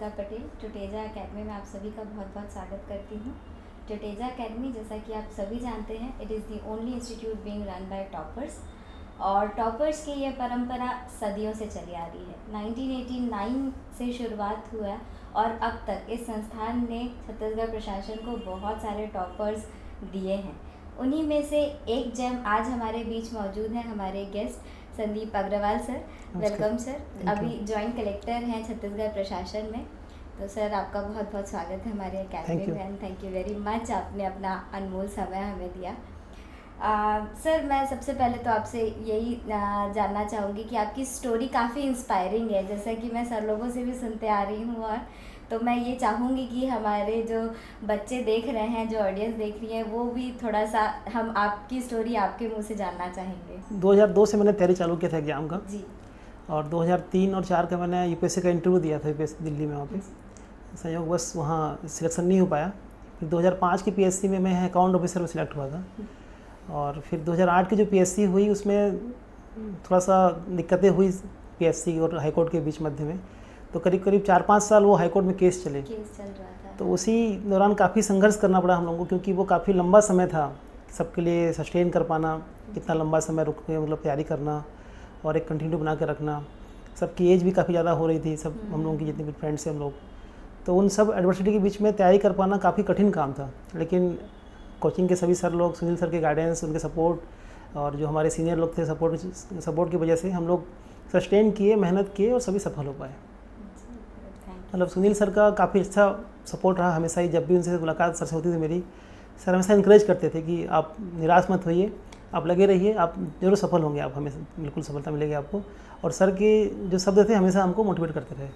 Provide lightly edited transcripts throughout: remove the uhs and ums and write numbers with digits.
Alka Patel Tuteja academy में आप सभी का बहुत बहुत स्वागत करती हूँ। टुटेजा एकेडमी, जैसा कि आप सभी जानते हैं, it is the only institute being run by toppers, और टॉपर्स की यह परंपरा सदियों से चली आ रही है। 1989 से शुरुआत हुआ और अब तक इस संस्थान ने छत्तीसगढ़ प्रशासन को बहुत सारे टॉपर्स दिए हैं। उन्हीं में से एक जेम आज हमारे बीच मौजूद हैं, हमारे guest Sandeep Agarwal sir. Welcome sir. अभी जॉइंट कलेक्टर हैं छत्तीसगढ़ प्रशासन में। तो सर, आपका बहुत बहुत स्वागत है हमारे एकेडमी में and thank you very much, आपने अपना अनमोल समय हमें दिया। सर, मैं सबसे पहले तो आपसे यही जानना चाहूँगी कि आपकी स्टोरी काफ़ी इंस्पायरिंग है, जैसा कि मैं सर लोगों से भी सुनते आ रही हूँ, और तो मैं ये चाहूँगी कि हमारे जो बच्चे देख रहे हैं, जो ऑडियंस देख रही है, वो भी थोड़ा सा हम आपकी स्टोरी आपके मुंह से जानना चाहेंगे। 2002 से मैंने तैयारी चालू किया था एग्ज़ाम का जी। और 2003 और 4 का मैंने यूपीएससी का इंटरव्यू दिया था, यूपीएससी दिल्ली में। वहाँ पे संयोग बस वहाँ सिलेक्शन नहीं हो पाया। फिर 2005 की पीएससी में मैं अकाउंट ऑफिसर में सिलेक्ट हुआ था, और फिर 2008 की जो पीएससी हुई उसमें थोड़ा सा दिक्कतें हुई पीएससी और हाईकोर्ट के बीच मध्य में। तो करीब करीब 4-5 साल वो हाईकोर्ट में केस चल रहा था। तो उसी दौरान काफ़ी संघर्ष करना पड़ा हम लोगों को, क्योंकि वो काफ़ी लंबा समय था सबके लिए सस्टेन कर पाना, इतना लंबा समय रुक के मतलब तैयारी करना और एक कंटिन्यू बना के रखना। सबकी एज भी काफ़ी ज़्यादा हो रही थी, सब हम लोगों की जितने भी फ्रेंड्स हैं हम लोग, तो उन सब एडवर्सिटी के बीच में तैयारी कर पाना काफ़ी कठिन काम था। लेकिन कोचिंग के सभी सर लोग, सुनील सर के गाइडेंस, उनके सपोर्ट और जो हमारे सीनियर लोग थे सपोर्ट की वजह से हम लोग सस्टेन किए, मेहनत किए और सभी सफल हो पाए। मतलब सुनील सर का काफ़ी अच्छा सपोर्ट रहा हमेशा ही। जब भी उनसे मुलाकात सर से होती थी मेरी, सर हमेशा इंकरेज करते थे कि आप निराश मत होइए, आप लगे रहिए, आप जरूर सफल होंगे, आप हमेशा बिल्कुल सफलता मिलेगी आपको। और सर के जो शब्द थे हमेशा हमको मोटिवेट करते रहे।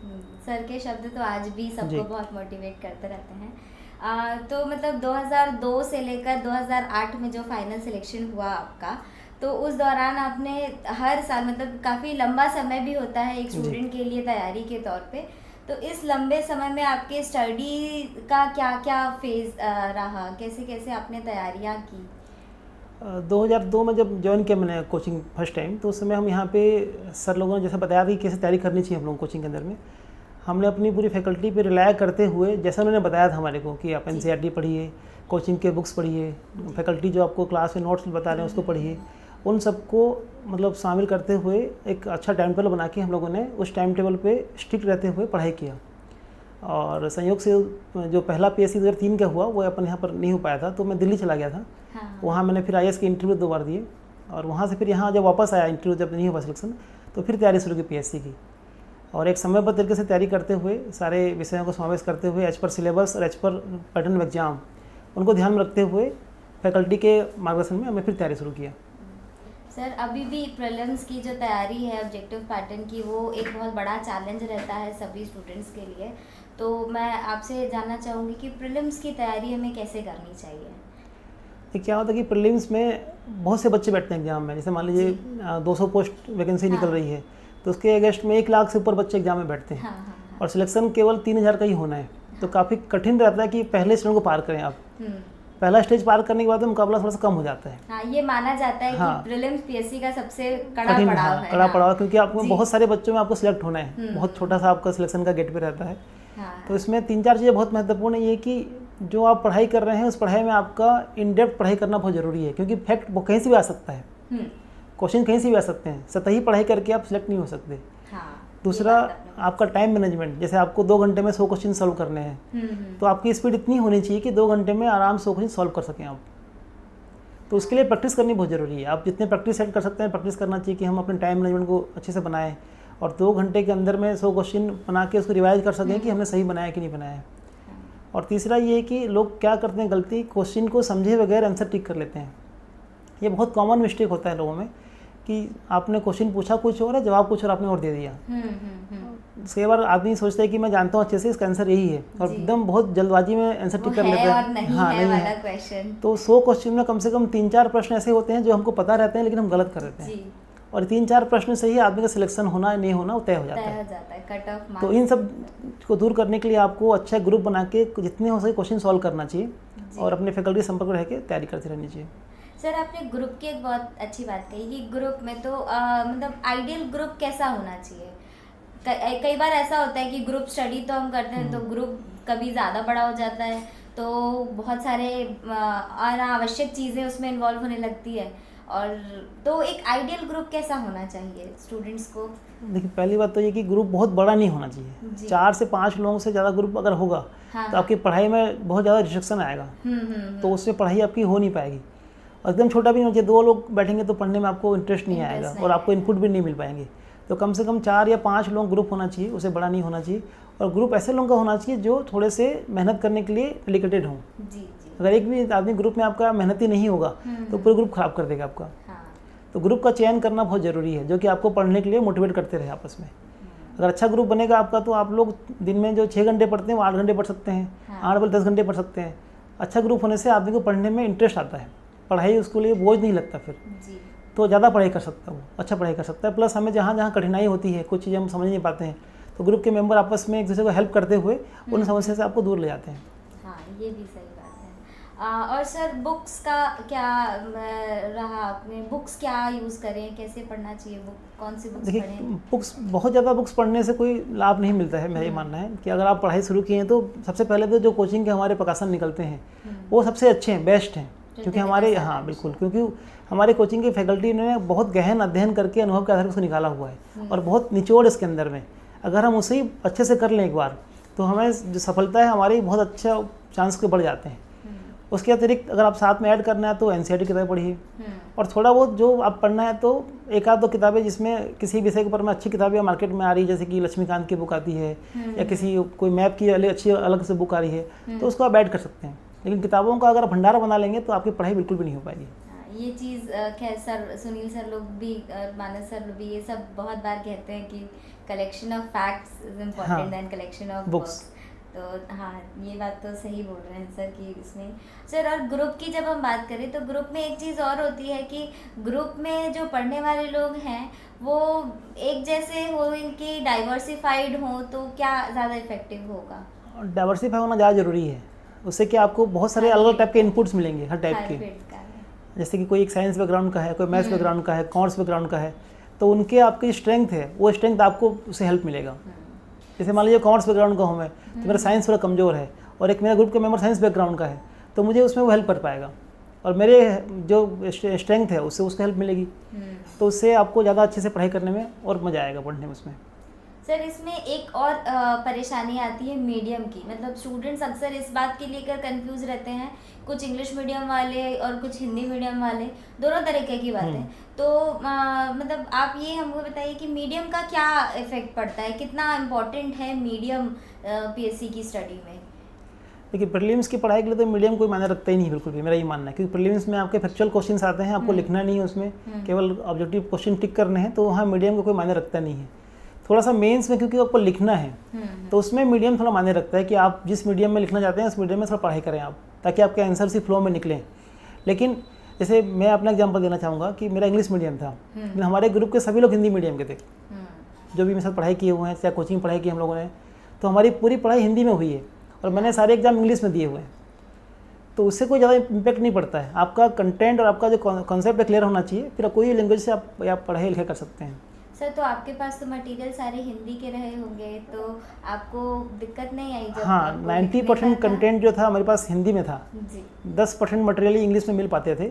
सर के शब्द तो आज भी सबको बहुत मोटिवेट करते रहते हैं। तो मतलब 2002 से लेकर 2008 में जो फाइनल सिलेक्शन हुआ आपका, तो उस दौरान आपने हर साल, मतलब काफ़ी लंबा समय भी होता है एक स्टूडेंट के लिए तैयारी के तौर पे, तो इस लंबे समय में आपके स्टडी का क्या क्या फेज़ रहा, कैसे कैसे आपने तैयारियां की? 2002 में जब ज्वाइन किया मैंने कोचिंग फर्स्ट टाइम, तो उस समय हम यहाँ पे सर लोगों ने जैसे बताया था कि कैसे तैयारी करनी चाहिए हम लोगों को कोचिंग के अंदर में, हमने अपनी पूरी फैकल्टी पे रिलाय करते हुए, जैसा उन्होंने बताया था हमारे को कि आप एनसीईआरटी पढ़िए, कोचिंग के बुक्स पढ़िए, फैकल्टी जो आपको क्लास में नोट्स बता रहे हैं उसको पढ़िए, उन सबको मतलब शामिल करते हुए एक अच्छा टाइम टेबल बना के हम लोगों ने उस टाइम टेबल पे स्ट्रिक्ट रहते हुए पढ़ाई किया। और संयोग से जो पहला पीएससी 2003 का हुआ वो अपन यहाँ पर नहीं हो पाया था, तो मैं दिल्ली चला गया था। वहाँ मैंने फिर आईएएस के इंटरव्यू 2 बार दिए, और वहाँ से फिर यहाँ जब वापस आया, इंटरव्यू जब नहीं हुआ सिलेक्शन, तो फिर तैयारी शुरू की पीएससी की। और एक समयबद्ध तरीके से तैयारी करते हुए, सारे विषयों को समावेश करते हुए, एज पर सिलेबस और as per pattern of exam, उनको ध्यान में रखते हुए फैकल्टी के मार्गदर्शन में हमें फिर तैयारी शुरू किया। सर, अभी भी प्रीलिम्स की जो तैयारी है ऑब्जेक्टिव पैटर्न की, वो एक बहुत बड़ा चैलेंज रहता है सभी स्टूडेंट्स के लिए। तो मैं आपसे जानना चाहूँगी कि प्रीलिम्स की तैयारी हमें कैसे करनी चाहिए? तो क्या होता है कि प्रीलिम्स में बहुत से बच्चे बैठते हैं एग्जाम में। जैसे मान लीजिए 200 पोस्ट वैकेंसी निकल रही है, तो उसके अगेंस्ट में 1 लाख से ऊपर बच्चे एग्जाम में बैठते हैं। और सिलेक्शन केवल 3000 का ही होना है। तो काफ़ी कठिन रहता है कि पहले स्टेज को पार करें आप। पहला स्टेज पार करने के बाद मुकाबला थोड़ा सा कम हो जाता है। हाँ, ये माना जाता है कि प्रीलिम्स पीएससी का सबसे कड़ा पड़ाव है। कड़ा पड़ाव, क्योंकि आपको बहुत सारे बच्चों में आपको सिलेक्ट होना है। बहुत छोटा सा आपका सिलेक्शन का गेट पे रहता है। तो इसमें 3-4 चीज़ें बहुत महत्वपूर्ण है। ये कि जो आप पढ़ाई कर रहे हैं उस पढ़ाई में आपका इन डेप्थ पढ़ाई करना बहुत ज़रूरी है, क्योंकि फैक्ट वो कहीं से भी आ सकता है, क्वेश्चन कहीं से भी आ सकते हैं। सतही पढ़ाई करके आप सिलेक्ट नहीं हो सकते। दूसरा, आपका टाइम मैनेजमेंट, जैसे आपको 2 घंटे में 100 क्वेश्चन सॉल्व करने हैं, तो आपकी स्पीड इतनी होनी चाहिए कि 2 घंटे में आराम से 100 क्वेश्चन सॉल्व कर सकें आप। तो उसके लिए प्रैक्टिस करनी बहुत ज़रूरी है। आप जितने प्रैक्टिस सेट कर सकते हैं, प्रैक्टिस करना चाहिए कि हम अपने टाइम मैनेजमेंट को अच्छे से बनाएं, और 2 घंटे के अंदर में 100 क्वेश्चन बना के उसको रिवाइज कर सकें कि हमने सही बनाया कि नहीं बनाया। और तीसरा ये है कि लोग क्या करते हैं गलती, क्वेश्चन को समझे बगैर आंसर टिक कर लेते हैं। ये बहुत कॉमन मिस्टेक होता है लोगों में कि आपने क्वेश्चन पूछा कुछ और है, जवाब कुछ और आपने और दे दिया। कई बार आदमी सोचता है कि मैं जानता हूँ अच्छे से, इसका आंसर यही है, और एकदम बहुत जल्दबाजी में आंसर टिक कर लेते हैं। हाँ, नहीं है। तो 100 क्वेश्चन में कम से कम 3-4 प्रश्न ऐसे होते हैं जो हमको पता रहते हैं लेकिन हम गलत कर देते हैं, और 3-4 प्रश्न से ही आदमी का सिलेक्शन होना नहीं होना वो तय हो जाता है। तो इन सब को दूर करने के लिए आपको अच्छा ग्रुप बना के जितने हो सके क्वेश्चन सॉल्व करना चाहिए, और अपने फैकल्टी संपर्क रह के तैयारी करती रहनी चाहिए। सर, आपने ग्रुप की एक बहुत अच्छी बात कही कि ग्रुप में तो मतलब आइडियल ग्रुप कैसा होना चाहिए? कई बार ऐसा होता है कि ग्रुप स्टडी तो हम करते हैं तो ग्रुप कभी ज़्यादा बड़ा हो जाता है तो बहुत सारे अनावश्यक चीज़ें उसमें इन्वॉल्व होने लगती है, और तो एक आइडियल ग्रुप कैसा होना चाहिए स्टूडेंट्स को? देखिए पहली बात तो ये कि ग्रुप बहुत बड़ा नहीं होना चाहिए। 4 से 5 लोगों से ज़्यादा ग्रुप अगर होगा तो आपकी पढ़ाई में बहुत ज़्यादा रिस्ट्रिक्शन आएगा, तो उससे पढ़ाई आपकी हो नहीं पाएगी। और एकदम छोटा भी नहीं होना चाहिए, 2 लोग बैठेंगे तो पढ़ने में आपको इंटरेस्ट नहीं आएगा और आपको इनपुट भी नहीं मिल पाएंगे। तो कम से कम 4 या 5 लोग ग्रुप होना चाहिए, उससे बड़ा नहीं होना चाहिए। और ग्रुप ऐसे लोगों का होना चाहिए जो थोड़े से मेहनत करने के लिए डेडिकेटेड हों। अगर एक भी आदमी ग्रुप में आपका मेहनती नहीं होगा तो पूरा ग्रुप खराब कर देगा आपका। तो ग्रुप का चयन करना बहुत ज़रूरी है, जो कि आपको पढ़ने के लिए मोटिवेट करते रहे आपस में। अगर अच्छा ग्रुप बनेगा आपका तो आप लोग दिन में जो 6 घंटे पढ़ते हैं वो 8 घंटे पढ़ सकते हैं, 8 बल्कि 10 घंटे पढ़ सकते हैं। अच्छा ग्रुप होने से आदमी को पढ़ने में इंटरेस्ट आता है, पढ़ाई उसके लिए बोझ नहीं लगता फिर, तो ज़्यादा पढ़ाई कर सकता है, वो अच्छा पढ़ाई कर सकता है। प्लस हमें जहाँ जहाँ कठिनाई होती है, कुछ चीज़ें हम समझ नहीं पाते हैं, तो ग्रुप के मेंबर आपस में एक दूसरे को हेल्प करते हुए उन समस्या से आपको दूर ले जाते हैं। हाँ, ये भी सही बात है। और सर बुक्स का क्या रहा, आपने बुक्स क्या यूज़ करें, कैसे पढ़ना चाहिए, बुक कौन सी बुक्स पढ़ें? देखिए बुक्स, बहुत ज़्यादा बुक्स पढ़ने से कोई लाभ नहीं मिलता है। मेरा ये मानना है कि अगर आप पढ़ाई शुरू किए हैं तो सबसे पहले तो जो कोचिंग के हमारे प्रकाशन निकलते हैं वो सबसे अच्छे हैं, बेस्ट हैं, क्योंकि हमारे यहाँ बिल्कुल, क्योंकि हमारे कोचिंग की फैकल्टी ने बहुत गहन अध्ययन करके अनुभव के आधार पर उसको निकाला हुआ है और बहुत निचोड़ इसके अंदर में। अगर हम उसे ही अच्छे से कर लें एक बार तो हमें जो सफलता है हमारी बहुत अच्छा चांस के बढ़ जाते हैं। उसके अतिरिक्त अगर आप साथ में ऐड करना है तो एनसीईआरटी किताबें पढ़िए, और थोड़ा बहुत जो आप पढ़ना है तो एक आध दो किताबें जिसमें किसी विषय के ऊपर में अच्छी किताबें मार्केट में आ रही है, जैसे कि लक्ष्मीकांत की बुक आती है या किसी कोई मैप की अच्छी अलग से बुक आ रही है, तो उसको आप ऐड कर सकते हैं। लेकिन किताबों का अगर भंडारा बना लेंगे तो आपकी पढ़ाई बिल्कुल भी नहीं हो पाएगी। ये चीज़ खैर सर सुनील सर लोग भी, मानस सर लोग भी ये सब बहुत बार कहते हैं कि collection of facts is important then collection of books. तो हाँ, ये बात तो सही बोल रहे हैं सर कि इसमें सर। और ग्रुप की जब हम बात करें तो ग्रुप में एक चीज़ और होती है कि ग्रुप में जो पढ़ने वाले लोग हैं वो एक जैसे हो, इनकी डाइवर्सिफाइड हो, तो क्या ज़्यादा इफेक्टिव होगा? डाइवर्सिफाई होना ज़्यादा ज़रूरी है, उससे कि आपको बहुत सारे अलग अलग टाइप के इनपुट्स मिलेंगे, हर टाइप के। जैसे कि कोई एक साइंस बैकग्राउंड का है, कोई मैथ्स बैकग्राउंड का है, कॉमर्स बैकग्राउंड का है, तो उनके आपकी स्ट्रेंथ है, वो स्ट्रेंथ आपको उससे हेल्प मिलेगा। जैसे मान लीजिए कॉमर्स बैकग्राउंड का हूँ मैं, तो मेरा साइंस थोड़ा कमज़ोर है और एक मेरा ग्रुप का मेंबर साइंस बैकग्राउंड का है, तो मुझे उसमें वो हेल्प कर पाएगा और मेरे जो स्ट्रेंथ है उससे उसको हेल्प मिलेगी, तो उससे आपको ज़्यादा अच्छे से पढ़ाई करने में और मज़ा आएगा पढ़ने में उसमें। सर इसमें एक और परेशानी आती है मीडियम की, मतलब स्टूडेंट्स अक्सर इस बात के लेकर कंफ्यूज रहते हैं, कुछ इंग्लिश मीडियम वाले और कुछ हिंदी मीडियम वाले, दोनों तरीके की बातें। तो मतलब आप ये हमको बताइए कि मीडियम का क्या इफेक्ट पड़ता है, कितना इम्पोर्टेंट है मीडियम पीएससी की स्टडी में? देखिए प्रीलिम्स की पढ़ाई के लिए तो मीडियम कोई मायने रखता ही नहीं बिल्कुल भी, मेरा ये मानना है, क्योंकि प्रीलिम्स में आपके फैक्चुअल क्वेश्चंस आते हैं, आपको लिखना नहीं है उसमें, केवल ऑब्जेक्टिव क्वेश्चन टिक करने हैं, तो वहाँ मीडियम का कोई मायने रखता नहीं है। थोड़ा सा मेंस में क्योंकि आपको लिखना है तो उसमें मीडियम थोड़ा मायने रखता है कि आप जिस मीडियम में लिखना चाहते हैं उस मीडियम में थोड़ा पढ़ाई करें आप, ताकि आपके आंसर उसी फ्लो में निकलें। लेकिन जैसे मैं अपना एग्जांपल देना चाहूँगा कि मेरा इंग्लिश मीडियम था, लेकिन हमारे ग्रुप के सभी लोग हिंदी मीडियम के थे, जो भी मेरे साथ पढ़ाई किए हुए हैं, चाहे कोचिंग पढ़ाई की हम लोगों ने, तो हमारी पूरी पढ़ाई हिंदी में हुई है और मैंने सारे एग्जाम इंग्लिश में दिए हुए हैं, तो उससे कोई ज़्यादा इम्पैक्ट नहीं पड़ता है। आपका कंटेंट और आपका जो कॉन्सेप्ट क्लियर होना चाहिए, फिर कोई लैंग्वेज से आप पढ़ाई लिखाई कर सकते हैं। सर तो आपके पास तो मटेरियल सारे हिंदी के रहे होंगे, तो आपको दिक्कत नहीं आई जब? हाँ, 90% कंटेंट जो था हमारे पास हिंदी में था जी, 10% मटेरियल ही इंग्लिश में मिल पाते थे,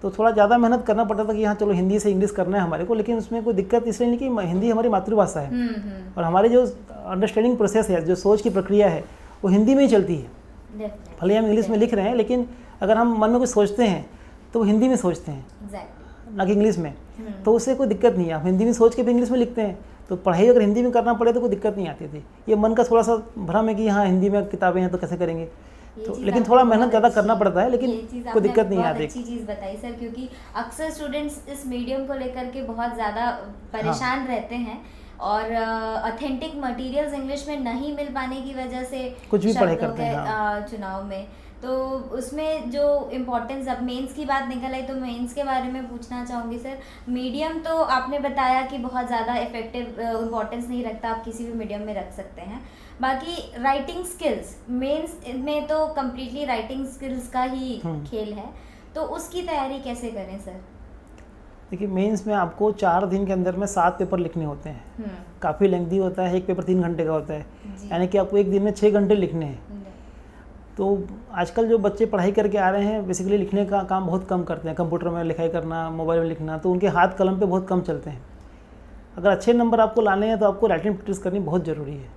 तो थोड़ा ज़्यादा मेहनत करना पड़ता था कि हाँ चलो हिंदी से इंग्लिश करना है हमारे को, लेकिन उसमें कोई दिक्कत इसलिए नहीं कि हिंदी हमारी मातृभाषा है और हमारी जो अंडरस्टैंडिंग प्रोसेस है, जो सोच की प्रक्रिया है, वो हिंदी में ही चलती है। भले हम इंग्लिश में लिख रहे हैं, लेकिन अगर हम मन में कुछ सोचते हैं तो वो हिंदी में सोचते हैं, ना कि इंग्लिश में, तो उससे कोई दिक्कत नहीं है। आप हिंदी में सोच के भी इंग्लिश में लिखते हैं, तो पढ़ाई अगर हिंदी में करना पड़े तो कोई दिक्कत नहीं आती थी। ये मन का थोड़ा सा भ्रम है कि हाँ हिंदी में किताबें हैं तो कैसे करेंगे, तो लेकिन थोड़ा मेहनत ज़्यादा करना पड़ता है, लेकिन कोई दिक्कत नहीं आती। अच्छी चीज़ बताई सर, क्योंकि अक्सर स्टूडेंट्स इस मीडियम को लेकर के बहुत ज़्यादा परेशान रहते हैं और ऑथेंटिक मटेरियल्स इंग्लिश में नहीं मिल पाने की वजह से कुछ भी पढ़ाई करते हैं चुनाव में, तो उसमें जो इम्पोर्टेंस, अब मेंस की बात निकल आई तो मेंस के बारे में पूछना चाहूँगी सर। मीडियम तो आपने बताया कि बहुत ज़्यादा इफेक्टिव इम्पोर्टेंस नहीं रखता, आप किसी भी मीडियम में रख सकते हैं। बाकी राइटिंग स्किल्स, मेंस में तो कम्प्लीटली राइटिंग स्किल्स का ही खेल है, तो उसकी तैयारी कैसे करें सर? देखिए मेंस में आपको 4 दिन के अंदर में 7 पेपर लिखने होते हैं। काफ़ी लेंथी होता है, एक पेपर 3 घंटे का होता है, यानी कि आपको एक दिन में 6 घंटे लिखने हैं। तो आजकल जो बच्चे पढ़ाई करके आ रहे हैं बेसिकली लिखने का काम बहुत कम करते हैं, कंप्यूटर में लिखाई करना, मोबाइल में लिखना, तो उनके हाथ कलम पे बहुत कम चलते हैं। अगर अच्छे नंबर आपको लाने हैं तो आपको राइटिंग प्रैक्टिस करनी बहुत ज़रूरी है।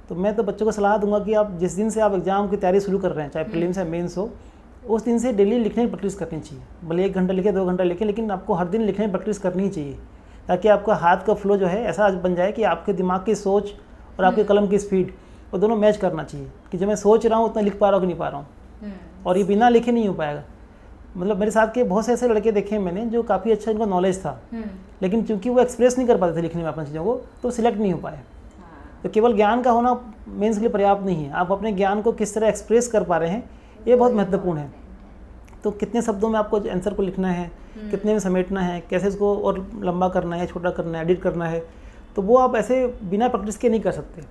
तो मैं तो बच्चों को सलाह दूंगा कि आप जिस दिन से आप एग्ज़ाम की तैयारी शुरू कर रहे हैं, चाहे प्रीलिम्स या मेंस हो, उस दिन से डेली लिखने की प्रैक्टिस करनी चाहिए। भले 1 घंटा लिखे 2 घंटा लिखे, लेकिन आपको हर दिन लिखने की प्रैक्टिस करनी चाहिए, ताकि आपका हाथ का फ्लो जो है ऐसा बन जाए कि आपके दिमाग की सोच और आपके कलम की स्पीड वो दोनों मैच करना चाहिए, कि जब मैं सोच रहा हूँ उतना लिख पा रहा हूँ कि नहीं पा रहा हूँ। और ये बिना लिखे नहीं हो पाएगा। मतलब मेरे साथ के बहुत से ऐसे लड़के देखे हैं मैंने जो काफ़ी अच्छा इनका नॉलेज था, लेकिन चूंकि वो एक्सप्रेस नहीं कर पाते थे लिखने में अपनी चीज़ों को, तो सिलेक्ट नहीं हो पाए। तो केवल ज्ञान का होना मेंस के लिए पर्याप्त नहीं है, आप अपने ज्ञान को किस तरह एक्सप्रेस कर पा रहे हैं ये बहुत महत्वपूर्ण है। तो कितने शब्दों में आपको आंसर को लिखना है, कितने में समेटना है, कैसे इसको और लंबा करना है, छोटा करना है, एडिट करना है, तो वो आप ऐसे बिना प्रैक्टिस के नहीं कर सकते।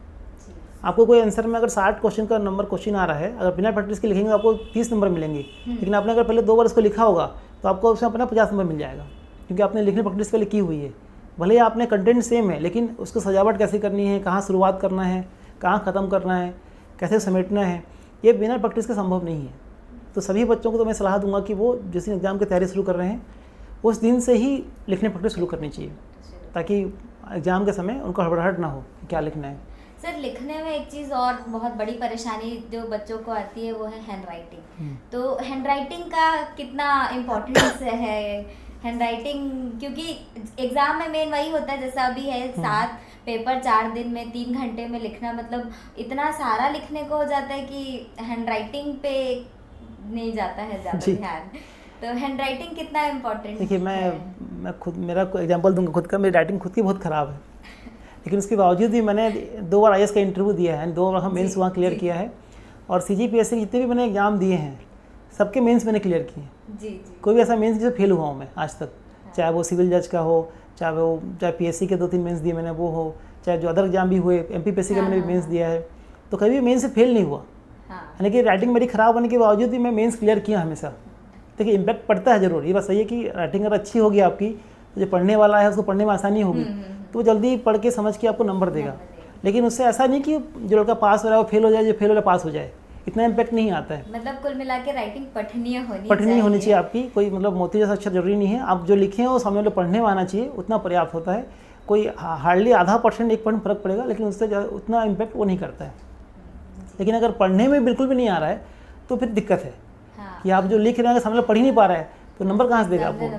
आपको कोई आंसर में अगर 60 क्वेश्चन का नंबर क्वेश्चन आ रहा है, अगर बिना प्रैक्टिस के लिखेंगे तो आपको 30 नंबर मिलेंगे, लेकिन आपने अगर पहले 2 बार इसको लिखा होगा तो आपको उसमें अपना 50 नंबर मिल जाएगा, क्योंकि आपने लिखने प्रैक्टिस पहले की हुई है। भले ही आपने कंटेंट सेम है, लेकिन उसको सजावट कैसे करनी है, कहाँ शुरुआत करना है, कहाँ ख़त्म करना है, कैसे समेटना है, ये बिना प्रैक्टिस के संभव नहीं है। तो सभी बच्चों को तो मैं सलाह दूंगा कि वो जिस दिन एग्ज़ाम की तैयारी शुरू कर रहे हैं उस दिन से ही लिखने प्रैक्टिस शुरू करनी चाहिए, ताकि एग्ज़ाम के समय उनको हड़बड़ाहट ना हो कि क्या लिखना है। सर, लिखने में एक चीज़ और बहुत बड़ी परेशानी जो बच्चों को आती है वो है हैंड राइटिंग। तो हैंड राइटिंग का कितना इम्पोर्टेंस है हैंड राइटिंग, क्योंकि एग्ज़ाम में मेन वही होता है, जैसा अभी है 7 पेपर 4 दिन में 3 घंटे में लिखना, मतलब इतना सारा लिखने को हो जाता है कि हैंड राइटिंग पे नहीं जाता है ज़्यादा ध्यान। तो हैंड राइटिंग कितना इम्पोर्टेंट? देखिए मैं खुद मेरा एग्जांपल दूंगा खुद का। मेरी राइटिंग खुद की बहुत ख़राब है, लेकिन उसके बावजूद भी मैंने 2 बार IAS का इंटरव्यू दिया है, 2 बार हम मेंस वहाँ क्लियर किया है, और CGPSC जितने भी मैंने एग्ज़ाम दिए हैं सबके मेंस मैंने क्लियर किए हैं। कोई भी ऐसा मेंस जिससे फेल हुआ हूँ मैं आज तक, चाहे वो सिविल जज का हो, चाहे PSC के 2-3 मेंस दिए मैंने वो हो, चाहे जो अदर एग्जाम भी हुए, MPPSC का मैंने भी मेंस दिया है, तो कभी भी मेंस से फेल नहीं हुआ। यानी कि राइटिंग मेरी ख़राब होने के बावजूद भी मैं मेंस क्लियर किया हमेशा। देखिए इम्पैक्ट पड़ता है ज़रूर, ये बात सही है कि राइटिंग अगर अच्छी होगी आपकी, तो जो पढ़ने वाला है उसको पढ़ने में आसानी होगी, तो वो जल्दी पढ़ के समझ के आपको नंबर देगा। लेकिन उससे ऐसा नहीं कि जो लड़का पास हो रहा है वो फेल हो जाए, जो फेल हो रहा है पास हो जाए, इतना इम्पैक्ट नहीं आता है। मतलब कुल मिला के राइटिंग पठनीय होनी चाहिए आपकी। कोई मतलब मोती जैसा अक्षर जरूरी नहीं है, आप जो लिखे हैं वो सामने वाले पढ़ने में आना चाहिए, उतना पर्याप्त होता है। कोई हार्डली आधा % 1% फर्क पड़ेगा, लेकिन उससे उतना इम्पैक्ट वो नहीं करता है। लेकिन अगर पढ़ने में बिल्कुल भी नहीं आ रहा है तो फिर दिक्कत है कि आप जो लिख रहे हैं सामने पढ़ ही नहीं पा रहा है, तो नंबर कहाँ से देगा आपको?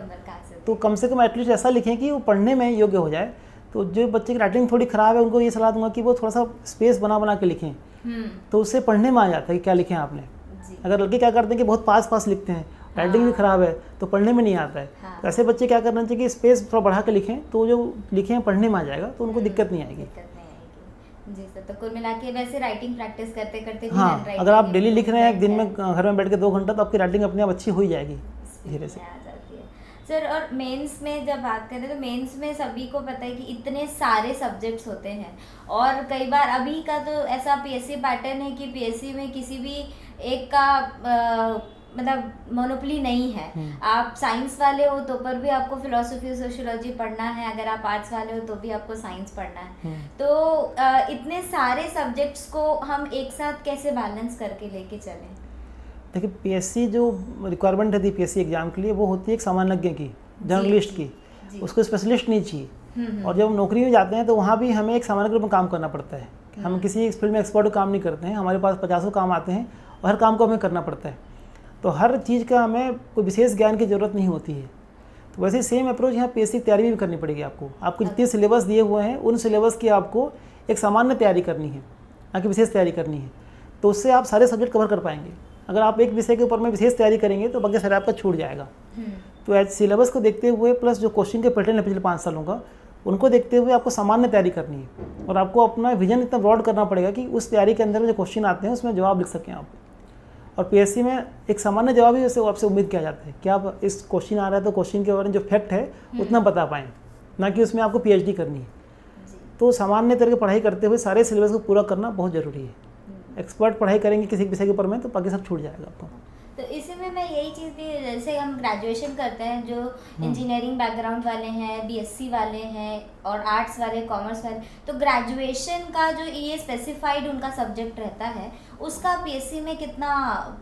तो कम से कम एटलीस्ट ऐसा लिखें कि वो पढ़ने में योग्य हो जाए। तो जो बच्चे की राइटिंग थोड़ी ख़राब है उनको ये सलाह दूंगा कि वो थोड़ा सा स्पेस बना के लिखें, तो उससे पढ़ने में आ जाता है कि क्या लिखें आपने। अगर लड़के क्या करते हैं कि बहुत पास लिखते हैं, राइटिंग भी ख़राब है तो पढ़ने में नहीं आता है, तो ऐसे बच्चे क्या करना चाहिए कि स्पेस थोड़ा बढ़ा के लिखें, तो जो लिखें पढ़ने में आ जाएगा, तो उनको दिक्कत नहीं आएगी। जी सर, तो कुल मिला के वैसे राइटिंग प्रैक्टिस करते करते हाँ, अगर आप डेली लिख रहे हैं एक दिन में घर में बैठ के 2 घंटा, तो आपकी राइटिंग अपने आप अच्छी हो ही जाएगी धीरे से। सर, और मेंस में जब बात करें तो मेंस में सभी को पता है कि इतने सारे सब्जेक्ट्स होते हैं, और कई बार अभी का तो ऐसा PSC पैटर्न है कि PSC में किसी भी एक का मतलब मोनोपोली नहीं है। आप साइंस वाले हो तो पर भी आपको फिलोसफी सोशियोलॉजी पढ़ना है, अगर आप आर्ट्स वाले हो तो भी आपको साइंस पढ़ना है। तो इतने सारे सब्जेक्ट्स को हम एक साथ कैसे बैलेंस करके लेके चलें? देखिए PSC जो रिक्वायरमेंट है PSC एग्जाम के लिए, वो होती है एक सामान्यज्ञ की, जर्नलिस्ट की, उसको स्पेशलिस्ट नहीं चाहिए। और जब हम नौकरी में जाते हैं तो वहाँ भी हमें एक सामान्य में काम करना पड़ता है। हम किसी फील्ड में एक्सपर्ट काम नहीं करते हैं, हमारे पास 50 काम आते हैं और हर काम को हमें करना पड़ता है। तो हर चीज़ का हमें कोई विशेष ज्ञान की ज़रूरत नहीं होती है। तो वैसे सेम अप्रोच यहाँ PSC की तैयारी भी करनी पड़ेगी आपको। आपको जितने सिलेबस दिए हुए हैं उन सिलेबस की आपको एक सामान्य तैयारी करनी है, ना कि विशेष तैयारी करनी है। तो उससे आप सारे सब्जेक्ट कवर कर पाएंगे। अगर आप एक विषय के ऊपर में विशेष तैयारी करेंगे तो बाकी सारा आपका छूट जाएगा। तो एज सिलेबस को देखते हुए प्लस जो क्वेश्चन के पैटर्न है पिछले 5 सालों का, उनको देखते हुए आपको सामान्य तैयारी करनी है, और आपको अपना विजन इतना ब्रॉड करना पड़ेगा कि उस तैयारी के अंदर जो क्वेश्चन आते हैं उसमें जवाब लिख सकें आप। और PSC में एक सामान्य जवाब ही वैसे आपसे उम्मीद किया जाता है कि आप इस क्वेश्चन आ रहा है तो क्वेश्चन के बारे में जो फैक्ट है उतना बता पाएँ, ना कि उसमें आपको PhD करनी है। तो सामान्य तरह की पढ़ाई करते हुए सारे सिलेबस को पूरा करना बहुत ज़रूरी है। एक्सपर्ट पढ़ाई करेंगे किसी विषय के ऊपर में तो बाकी सब छूट जाएगा आपको। तो इसी में मैं यही चीज़ भी, जैसे हम ग्रेजुएशन करते हैं, जो इंजीनियरिंग बैकग्राउंड वाले हैं, बीएससी वाले हैं और आर्ट्स वाले, कॉमर्स वाले, तो ग्रेजुएशन का जो ये स्पेसिफाइड उनका सब्जेक्ट रहता है, उसका पीएससी में कितना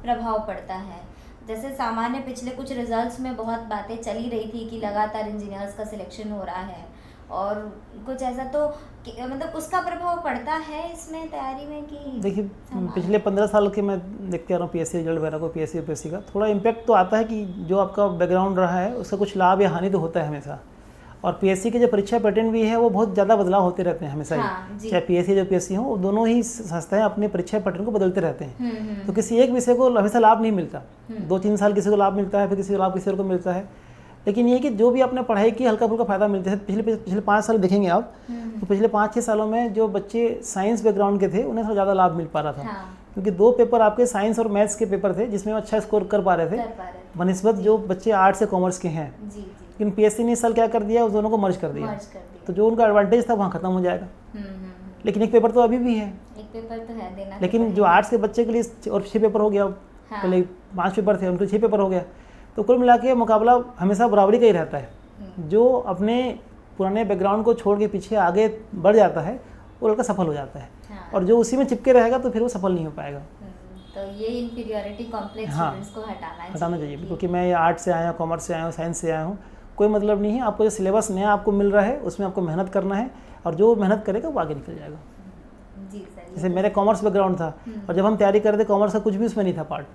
प्रभाव पड़ता है? जैसे सामान्य पिछले कुछ रिजल्ट्स में बहुत बातें चली रही थी कि लगातार इंजीनियर्स का सिलेक्शन हो रहा है और कुछ ऐसा, तो मतलब उसका प्रभाव पड़ता है इसमें तैयारी में कि? देखिए पिछले 15 साल के मैं देखते आ रहा हूँ पीएससी रिजल्ट वगैरह को, पीएससी यूपीएससी का थोड़ा इम्पैक्ट तो आता है कि जो आपका बैकग्राउंड रहा है उसका कुछ लाभ या हानि तो होता है हमेशा। और पीएससी के जो परीक्षा पैटर्न भी है वो बहुत ज़्यादा बदलाव होते रहते हैं हमेशा ही, चाहे पीएससी जो पीएससी हो, दोनों ही संस्थाएं अपने परीक्षा पैटर्न को बदलते रहते हैं। तो किसी एक विषय को हमेशा लाभ नहीं मिलता, 2-3 साल किसी को लाभ मिलता है, फिर किसी को लाभ किसी और को मिलता है। लेकिन ये कि जो भी आपने पढ़ाई की हल्का फुल्का फ़ायदा मिलता है। पिछले 5 साल देखेंगे आप, तो पिछले 5-6 सालों में जो बच्चे साइंस बैकग्राउंड के थे उन्हें थोड़ा ज़्यादा लाभ मिल पा रहा था, क्योंकि 2 पेपर आपके साइंस और मैथ्स के पेपर थे जिसमें अच्छा स्कोर कर पा रहे थे बनिस्बत जो बच्चे आर्ट्स से कॉमर्स के हैं। लेकिन पीएससी ने इस साल क्या कर दिया, उस दोनों को मर्ज कर दिया, तो जो उनका एडवांटेज था वहाँ खत्म हो जाएगा। लेकिन एक पेपर तो अभी भी है, एक पेपर तो है देना, लेकिन जो आर्ट्स के बच्चे के लिए और 6 पेपर हो गया, पहले 5 पेपर थे उनके 6 पेपर हो गया, तो कुल मिला के मुकाबला हमेशा बराबरी का ही रहता है। जो अपने पुराने बैकग्राउंड को छोड़ के पीछे आगे बढ़ जाता है वो लड़का सफल हो जाता है, और जो उसी में चिपके रहेगा तो फिर वो सफल नहीं हो पाएगा। तो ये इन्फीरियरिटी कॉम्प्लेक्स स्टूडेंट्स को हटाना चाहिए, क्योंकि मैं आर्ट से आया हूँ, कॉमर्स से आया हूँ, साइंस से आया हूँ, कोई मतलब नहीं है। आपको जो सिलेबस नया आपको मिल रहा है उसमें आपको मेहनत करना है, और जो मेहनत करेगा वो आगे निकल जाएगा। जी सर, जैसे मेरे कॉमर्स बैकग्राउंड था और जब हम तैयारी कर रहे थे कॉमर्स का कुछ भी उसमें नहीं था पार्ट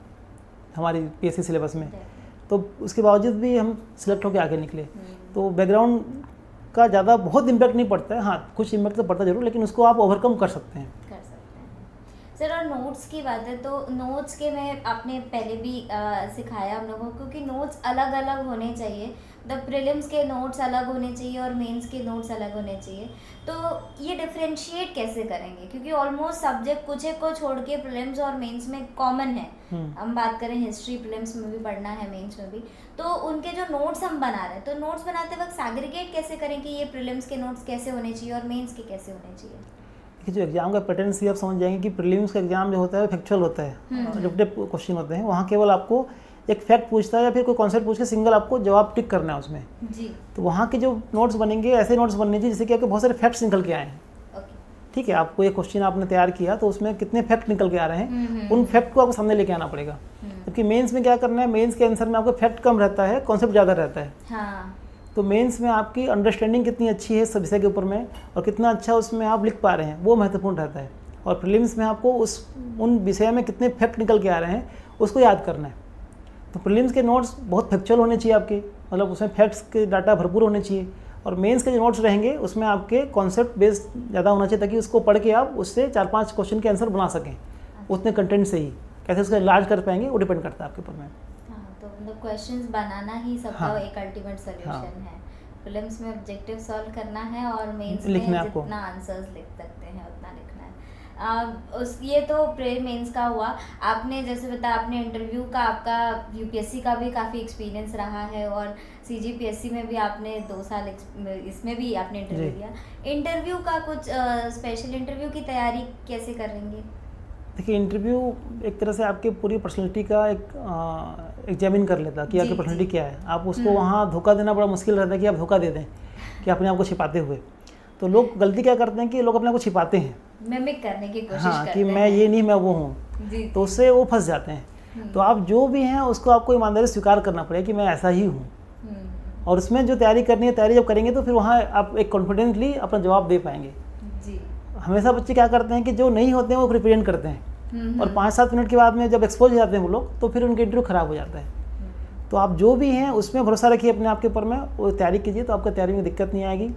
हमारी पीएससी सिलेबस में, तो उसके बावजूद भी हम सिलेक्ट होकर आगे निकले। तो बैकग्राउंड का ज़्यादा बहुत इम्पैक्ट नहीं पड़ता है, हाँ कुछ इम्पैक्ट तो पड़ता जरूर, लेकिन उसको आप ओवरकम कर सकते हैं। सर, और नोट्स की बात है तो नोट्स के में आपने पहले भी सिखाया हम लोगों को, क्योंकि नोट्स अलग अलग होने चाहिए, मतलब प्रीलिम्स के नोट्स अलग होने चाहिए और मेंस के नोट्स अलग होने चाहिए। तो ये डिफरेंशिएट कैसे करेंगे, क्योंकि ऑलमोस्ट सब्जेक्ट कुछ एक को छोड़ के प्रीलिम्स और मेंस में कॉमन है। हम बात करें हिस्ट्री, प्रीलिम्स में भी पढ़ना है, मेंस में भी, तो उनके जो नोट्स हम बना रहे हैं, तो नोट्स बनाते वक्त सैग्रीगेट कैसे करें कि ये प्रीलिम्स के नोट्स कैसे होने चाहिए और मेंस के कैसे होने चाहिए? कि जो एग्जाम का पैटर्न से आप समझ जाएंगे कि प्रीलिम्स का एग्जाम जो होता है फैक्चुअल होता है, रिपीटेड क्वेश्चन होते हैं, वहाँ केवल आपको एक फैक्ट पूछता है या फिर कोई कॉन्सेप्ट पूछ के सिंगल आपको जवाब टिक करना है उसमें जी। तो वहाँ के जो नोट्स बनेंगे ऐसे नोट्स बनने चाहिए जिससे कि आपके बहुत सारे फैक्ट्स निकल के आए हैं। ठीक है, आपको एक क्वेश्चन आपने तैयार किया तो उसमें कितने फैक्ट निकल के आ रहे हैं, उन फैक्ट को आपको सामने लेके आना पड़ेगा। जबकि मेंस में क्या करना है, मेंस के आंसर में आपको फैक्ट कम रहता है, कॉन्सेप्ट ज़्यादा रहता है। तो मेंस में आपकी अंडरस्टैंडिंग कितनी अच्छी है सब विषय के ऊपर में और कितना अच्छा उसमें आप लिख पा रहे हैं वो महत्वपूर्ण रहता है। और प्रीलिम्स में आपको उन विषय में कितने फैक्ट निकल के आ रहे हैं उसको याद करना है। तो प्रीलिम्स के नोट्स बहुत फैक्चुअल होने चाहिए आपके, मतलब उसमें फैक्ट्स के डाटा भरपूर होने चाहिए। और मेंस के जो नोट्स रहेंगे उसमें आपके कॉन्सेप्ट बेस्ड ज़्यादा होना चाहिए ताकि उसको पढ़ के आप उससे 4-5 क्वेश्चन के आंसर बना सकें उतने कंटेंट से ही। कैसे उसका इलाज कर पाएंगे वो डिपेंड करता है आपके ऊपर में। तो मतलब क्वेश्चंस बनाना ही सबका एक अल्टीमेट सॉल्यूशन है। प्रीलिम्स में ऑब्जेक्टिव सॉल्व करना है और मेंस में जितना आंसर्स लिख सकते हैं उतना लिखना है। ये तो प्री मेंस का हुआ। आपने जैसे बताया आपने इंटरव्यू का, आपका यूपीएससी का भी काफ़ी एक्सपीरियंस रहा है और सीजीपीएससी में भी आपने 2 साल इसमें भी आपने इंटरव्यू दिया। इंटरव्यू का कुछ स्पेशल इंटरव्यू की तैयारी कैसे करेंगे? देखिए, इंटरव्यू एक तरह से आपके पूरी पर्सनैलिटी का एक एग्जामिन कर लेता कि आपकी पर्सनैलिटी क्या है। आप उसको वहाँ धोखा देना बड़ा मुश्किल रहता है कि आप धोखा दे दें कि अपने आप को छिपाते हुए। तो लोग गलती क्या करते हैं कि लोग अपने आप को छिपाते हैं, मिमिक करने की कोशिश करते हैं। कि मैं ये नहीं मैं वो हूँ, तो उससे वो फंस जाते हैं। तो आप जो भी हैं उसको आपको ईमानदारी स्वीकार करना पड़ेगा कि मैं ऐसा ही हूँ। और उसमें जो तैयारी करनी है, तैयारी जब करेंगे तो फिर वहाँ आप एक कॉन्फिडेंटली अपना जवाब दे पाएंगे। हमेशा बच्चे क्या करते हैं कि जो नहीं होते हैं वो प्रिपेयर करते हैं और 5-7 मिनट के बाद में जब एक्सपोज हो जाते हैं वो लोग, तो फिर उनका इंटरव्यू ख़राब हो जाता है। तो आप जो भी हैं उसमें भरोसा रखिए अपने आप के ऊपर में, वो तैयारी कीजिए तो आपका तैयारी में दिक्कत नहीं आएगी।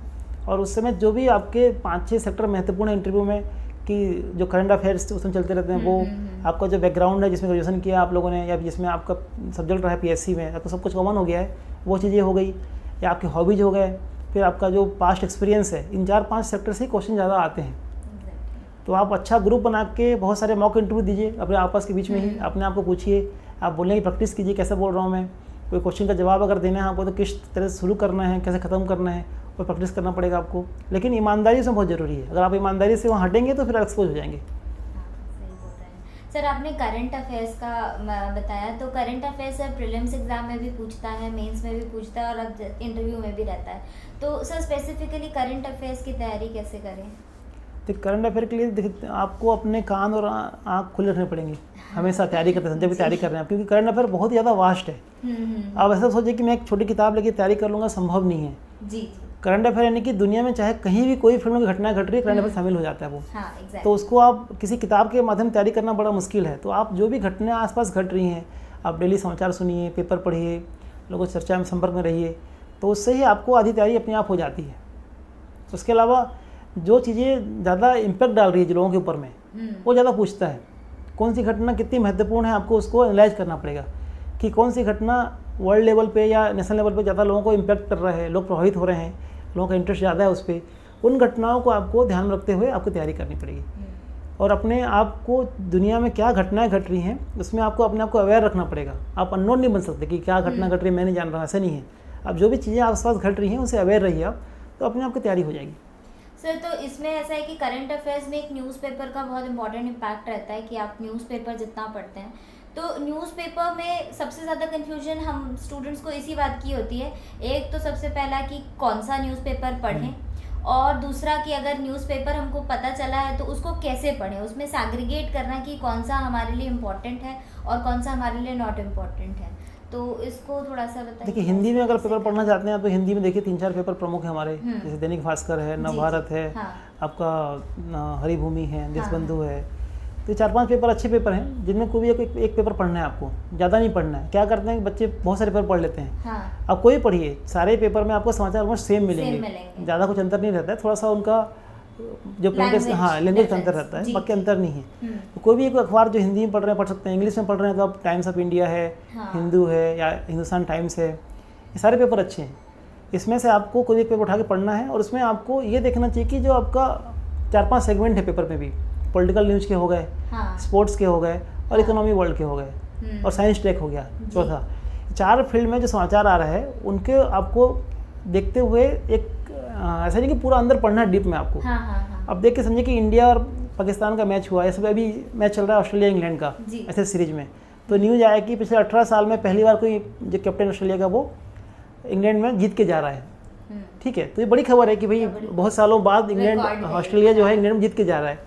और उस समय जो भी आपके 5-6 सेक्टर महत्वपूर्ण है इंटरव्यू में, कि जो करंट अफेयर्स उसमें चलते रहते हैं, वो आपका जो बैकग्राउंड है जिसमें ग्रेजुएशन किया आप लोगों ने या जिसमें आपका सब्जेक्ट रहा है पीएससी में, तो सब कुछ कॉमन हो गया है, वो चीज़ें हो गई, या आपके हॉबीज हो गए, फिर आपका जो पास्ट एक्सपीरियंस है, इन 4-5 सेक्टर से क्वेश्चन ज़्यादा आते हैं। तो आप अच्छा ग्रुप बना के बहुत सारे मॉक इंटरव्यू दीजिए अपने आपस के बीच में ही, अपने आप को पूछिए, आप बोलने की प्रैक्टिस कीजिए, कैसे बोल रहा हूँ मैं, कोई क्वेश्चन का जवाब अगर देना है आपको तो किस तरह से शुरू करना है, कैसे ख़त्म करना है, और प्रैक्टिस करना पड़ेगा आपको। लेकिन ईमानदारी से बहुत ज़रूरी है, अगर आप ईमानदारी से वहाँ हटेंगे तो फिर एक्सपोज हो जाएंगे। सर आपने करंट अफेयर्स का बताया, तो current affairs sir prelims exam में भी पूछता है, मेंस में भी पूछता है और अब इंटरव्यू में भी रहता है, तो सर स्पेसिफिकली करंट अफेयर्स की तैयारी कैसे करें? तो करंट अफेयर के लिए देखिए आपको अपने कान और आँख खुले रखने पड़ेंगे हमेशा तैयारी करते हैं, जब भी तैयारी कर रहे हैं आप, क्योंकि करंट अफेयर बहुत ज़्यादा वास्ट है। आप ऐसा सोचिए कि मैं एक छोटी किताब लेके तैयारी कर लूँगा, संभव नहीं है जी। करंट अफेयर यानी कि दुनिया में चाहे कहीं भी कोई फिल्म की घटना घट रही है, करंट अफेयर शामिल हो जाता है वो। तो उसको आप किसी किताब के माध्यम से तैयारी करना बड़ा मुश्किल है। तो आप जो भी घटनाएं आसपास घट रही हैं, आप डेली समाचार सुनिए, पेपर पढ़िए, लोगों से चर्चा में संपर्क में रहिए, तो उससे ही आपको आधी तैयारी अपने आप हो जाती है। उसके अलावा जो चीज़ें ज़्यादा इम्पैक्ट डाल रही है जो लोगों के ऊपर में, वो ज़्यादा पूछता है। कौन सी घटना कितनी महत्वपूर्ण है, आपको उसको एनालाइज करना पड़ेगा कि कौन सी घटना वर्ल्ड लेवल पे या नेशनल लेवल पे ज़्यादा लोगों को इम्पैक्ट कर रहा है, लोग प्रभावित हो रहे हैं, लोगों का इंटरेस्ट ज़्यादा है उस पर। उन घटनाओं को आपको ध्यान में रखते हुए आपको तैयारी करनी पड़ेगी। और अपने आप को दुनिया में क्या घटनाएं घट रही हैं उसमें आपको अपने आप को अवेयर रखना पड़ेगा। आप अननोन नहीं बन सकते कि क्या घटना घट रही है मैं नहीं जान रहा, ऐसा नहीं है। अब जो भी चीज़ें आसपास घट रही हैं उनसे अवेयर रहिए आप, तो अपने आप की तैयारी हो जाएगी। सर तो इसमें ऐसा है कि करंट अफेयर्स में एक न्यूज़पेपर का बहुत इंपॉर्टेंट इम्पैक्ट रहता है कि आप न्यूज़पेपर जितना पढ़ते हैं, तो न्यूज़पेपर में सबसे ज़्यादा कंफ्यूजन हम स्टूडेंट्स को इसी बात की होती है। एक तो सबसे पहला कि कौन सा न्यूज़पेपर पढ़ें, और दूसरा कि अगर न्यूज़पेपर हमको पता चला है तो उसको कैसे पढ़ें, उसमें सैग्रीगेट करना कि कौन सा हमारे लिए इम्पोर्टेंट है और कौन सा हमारे लिए नॉट इम्पोर्टेंट है। तो इसको थोड़ा सा बताइए। देखिए हिंदी में अगर पेपर पढ़ना चाहते हैं तो हिंदी में देखिए 3-4 पेपर प्रमुख हैं हमारे, जैसे दैनिक भास्कर है, नवभारत है, आपका हरिभूमि है, देशबंधु है। तो 4-5 पेपर अच्छे पेपर हैं जिनमें कोई भी एक पेपर पढ़ना है आपको, ज़्यादा नहीं पढ़ना है। क्या करते हैं कि बच्चे बहुत सारे पेपर पढ़ लेते हैं। आप कोई पढ़िए, सारे पेपर में आपको समाचार ऑलमोस्ट सेम मिलेंगे, ज़्यादा कुछ अंतर नहीं रहता है। थोड़ा सा उनका जो लैंग्वेज का अंतर रहता है, बाकी अंतर नहीं है। तो कोई भी एक अखबार जो हिंदी में पढ़ रहे हैं पढ़ सकते हैं, इंग्लिश में पढ़ रहे हैं तो आप टाइम्स ऑफ इंडिया है, हिंदू है या हिंदुस्तान टाइम्स है, ये सारे पेपर अच्छे हैं। इसमें से आपको कोई एक पेपर उठा के पढ़ना है और उसमें आपको ये देखना चाहिए कि जो आपका 4-5 सेगमेंट है पेपर में भी, पॉलिटिकल न्यूज़ के हो गए, स्पोर्ट्स के हो गए और इकोनॉमी वर्ल्ड के हो गए और साइंस टेक हो गया चौथा। 4 फील्ड में जो समाचार आ रहा है उनके आपको देखते हुए एक ऐसा नहीं कि पूरा अंदर पढ़ना है डीप में आपको। अब देख के समझिए कि इंडिया और पाकिस्तान का मैच हुआ, ऐसे अभी मैच चल रहा है ऑस्ट्रेलिया इंग्लैंड का ऐसे सीरीज में, तो न्यूज़ आया कि पिछले 18 साल में पहली बार कोई जो कैप्टन ऑस्ट्रेलिया का वो इंग्लैंड में जीत के जा रहा है। ठीक है, तो ये बड़ी खबर है कि भाई बहुत सालों बाद इंग्लैंड ऑस्ट्रेलिया जो है इंग्लैंड में जीत के जा रहा है।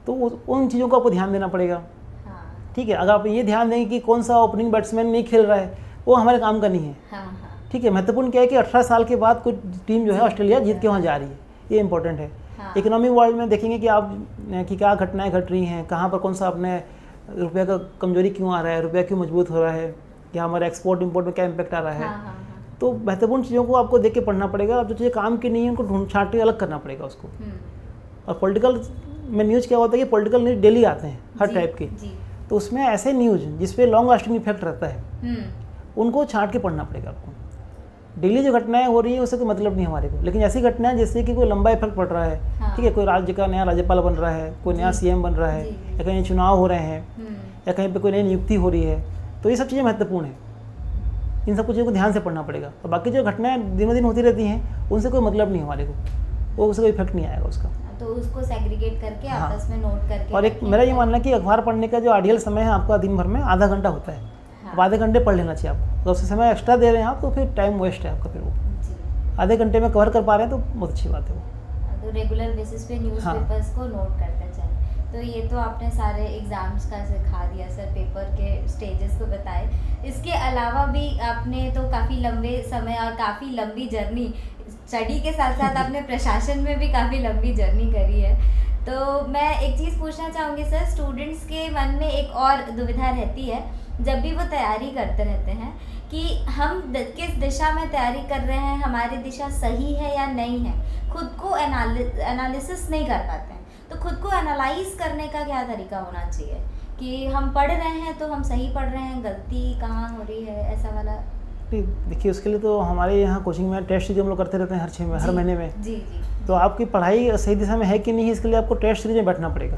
तो उन चीज़ों को आपको ध्यान देना पड़ेगा। ठीक है, अगर आप ये ध्यान देंगे कि कौन सा ओपनिंग बैट्समैन नहीं खेल रहा है, वो हमारे काम का नहीं है। ठीक है, महत्वपूर्ण क्या है कि 18 साल के बाद कोई टीम जो है ऑस्ट्रेलिया जीत के वहाँ जा रही है, ये इंपॉर्टेंट है। इकोनॉमी वर्ल्ड में देखेंगे कि आप कि क्या घटनाएं घट रही हैं, कहाँ पर कौन सा अपने रुपये का कमजोरी क्यों आ रहा है, रुपया क्यों मजबूत हो रहा है, या हमारे एक्सपोर्ट इंपोर्ट में क्या इम्पैक्ट आ रहा है। तो महत्वपूर्ण चीज़ों को आपको देख के पढ़ना पड़ेगा। अब जो चीज़ें काम की नहीं है उनको ढूंढ छांट के अलग करना पड़ेगा उसको। और पॉलिटिकल में न्यूज़ क्या होता है कि पॉलिटिकल न्यूज़ डेली आते हैं हर टाइप के, तो उसमें ऐसे न्यूज़ जिसपे लॉन्ग लास्टिंग इफेक्ट रहता है उनको छांट के पढ़ना पड़ेगा आपको। डेली जो घटनाएं हो रही है उससे कोई मतलब नहीं हमारे को, लेकिन ऐसी घटनाएं जैसे कि कोई लंबा इफेक्ट पड़ रहा है, ठीक है, कोई राज्य का नया राज्यपाल बन रहा है, कोई नया सीएम बन रहा है, या कहीं चुनाव हो रहे हैं, या कहीं पे कोई नई नियुक्ति हो रही है, तो ये सब चीज़ें महत्वपूर्ण है। इन सब चीज़ों को ध्यान से पढ़ना पड़ेगा। और बाकी जो घटनाएं दिनों दिन होती रहती हैं उनसे कोई मतलब नहीं हमारे को, वो उससे कोई इफेक्ट नहीं आएगा उसका। तो उसको सेग्रीगेट करके आपस में नोट करके। और एक मेरा ये मानना है कि अखबार पढ़ने का जो आइडियल समय है आपका दिन भर में आधा घंटा होता है। अब आधे घंटे पढ़ लेना चाहिए आपको। तो उससे समय एक्स्ट्रा दे रहे हैं आप तो फिर टाइम वेस्ट है आपका। फिर वो आधे घंटे में कवर कर पा रहे हैं तो बहुत अच्छी बात है वो। तो रेगुलर बेसिस पे न्यूज़पेपर्स को नोट करते जाए। तो ये तो आपने सारे एग्ज़ाम्स का सिखा दिया सर, पेपर के स्टेजेस को बताए। इसके अलावा भी आपने तो काफ़ी लंबे समय और काफ़ी लंबी जर्नी, स्टडी के साथ साथ आपने प्रशासन में भी काफ़ी लंबी जर्नी करी है। तो मैं एक चीज़ पूछना चाहूँगी सर, स्टूडेंट्स के मन में एक और दुविधा रहती है जब भी वो तैयारी करते रहते हैं कि हम किस दिशा में तैयारी कर रहे हैं, हमारी दिशा सही है या नहीं है, खुद को एनालिसिस नहीं कर पाते हैं। तो खुद को एनालाइज करने का क्या तरीका होना चाहिए कि हम पढ़ रहे हैं तो हम सही पढ़ रहे हैं, गलती कहाँ हो रही है, ऐसा वाला? देखिए उसके लिए तो हमारे यहाँ कोचिंग में टेस्ट सीरीज हम लोग करते रहते हैं हर महीने में। जी। तो आपकी पढ़ाई सही दिशा में है कि नहीं, इसके लिए आपको टेस्ट सीरीज में बैठना पड़ेगा।